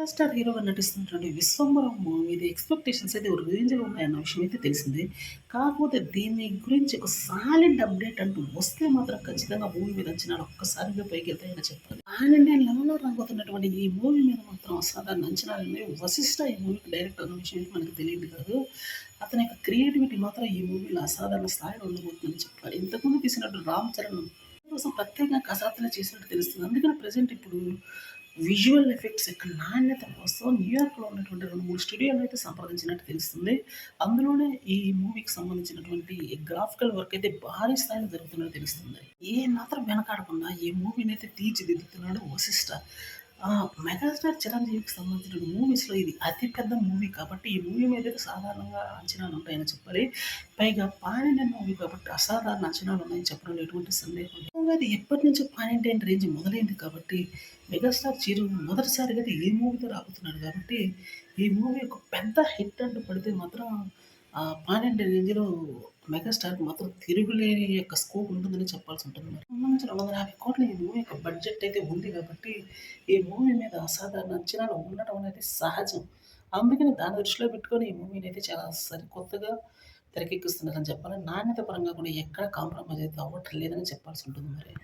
Star హీరోగా నటిస్తున్నటువంటి 'Vishwambharam' movie expectations అయితే ఒక రేంజ్‌లో ఉన్నాయన్న విషయం అయితే తెలిసిందే. కాకపోతే దీని గురించి ఒక సాలిడ్ అప్డేట్ అంటూ వస్తే మాత్రం ఖచ్చితంగా మూవీ మీద అంచనాలు ఒక్కసారిగా పైకెళ్తాయని చెప్పాలి. పాన్ ఇండియా లెవెల్‌లో రాబోతున్నటువంటి ఈ మూవీ మీద మాత్రం అసాధారణ అంచనాలున్నాయి. 'వశిష్ఠ' ఈ మూవీకి డైరెక్టర్ అన్న విషయం అయితే మనకు తెలియదు కాదు. అతని యొక్క క్రియేటివిటీ మాత్రం ఈ మూవీలో అసాధారణ స్థాయిలో ఉండబోతుందని చెప్పాలి. ఇంతకుముందు తీసినట్టు 'రామ్ చరణ్' కోసం ప్రత్యేకంగా కసరత్తులు చేసినట్టు తెలుస్తుంది. అందుకని ప్రెజెంట్ ఇప్పుడు విజువల్ ఎఫెక్ట్స్ యొక్క నాణ్యత కోసం న్యూయార్క్‌లో ఉన్నటువంటి 2, 3 స్టూడియోలను అయితే సంప్రదించినట్టు తెలుస్తుంది. అందులోనే ఈ మూవీకి సంబంధించినటువంటి గ్రాఫికల్ వర్క్ అయితే భారీ స్థాయిలో జరుగుతున్నట్టు తెలుస్తుంది. ఏ మాత్రం వెనకాడకుండా ఈ మూవీనైతే తీర్చిదిద్దుతున్నాడు 'వశిష్ఠ'. మెగాస్టార్ చిరంజీవికి సంబంధించిన మూవీస్‌లో ఇది అతి పెద్ద మూవీ కాబట్టి, ఈ మూవీ మీదైతే సాధారణంగా అంచనాలుంటాయని చెప్పాలి. పైగా పాన్ ఇండియన్ మూవీ కాబట్టి అసాధారణ అంచనాలున్నాయని చెప్పడంలో ఎటువంటి సందేహం లేదు. ముఖ్యంగా అది ఎప్పటినుంచో పాన్ ఇండియన్ రేంజ్ మొదలైంది కాబట్టి, మెగాస్టార్ చిరు మొదటిసారిగా అయితే ఈ మూవీతో రాబోతున్నాడు కాబట్టి, ఈ మూవీ ఒక పెద్ద హిట్ అంటూ పడితే మాత్రం పాన్ ఇండియన్ రేంజ్‌లో మెగాస్టార్‌కి మాత్రం తిరుగులేని యొక్క స్కోప్ ఉంటుందని చెప్పాల్సి ఉంటుంది మరి. సంబంధించిన 250,00,00,000 ఈ మూవీ యొక్క బడ్జెట్ అయితే ఉంది కాబట్టి, ఈ మూవీ మీద అసాధారణ అంచనాలు ఉండటం అనేది సహజం. అందుకని దాన్ని దృష్టిలో పెట్టుకొని ఈ మూవీనైతే చాలా సరికొత్తగా తెరకెక్కిస్తున్నారని చెప్పాలి. నాణ్యత పరంగా కూడా ఎక్కడ కాంప్రమైజ్ అయితే అవ్వట్లేదని చెప్పాల్సి ఉంటుంది మరి.